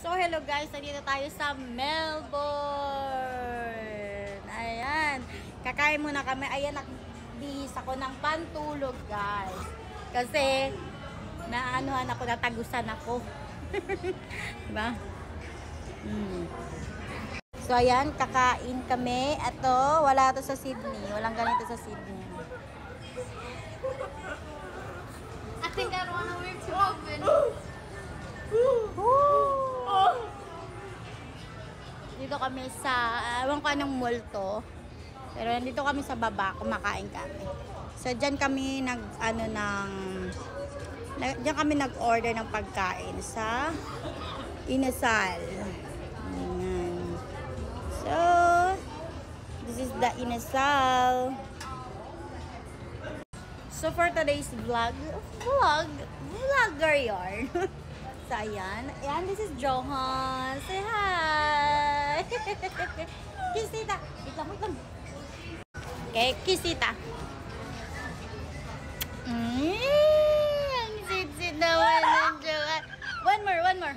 So, hello guys. Nandito tayo sa Melbourne. Ayan. Kakain muna kami. Ayan, nagbihis ako ng pantulog, guys. Kasi, naanuhan ako, natagusan ako. Diba? So, ayan, kakain kami. Ito, wala to sa Sydney. Walang ganito sa Sydney. I think I don't want to wear too open. Dito kami sa, ewan ko anong mall to. Pero nandito kami sa baba, kumakain kami. So, dyan kami diyan kami nag-order ng pagkain sa Inasal. Ayan. So, this is the Inasal. So, for today's vlogger yarn. So, ayan. Ayan, this is Johan. Say hi! Kiss tita. Wait lang. Okay, kiss tita. Ang sweet naman ng Johan. One more.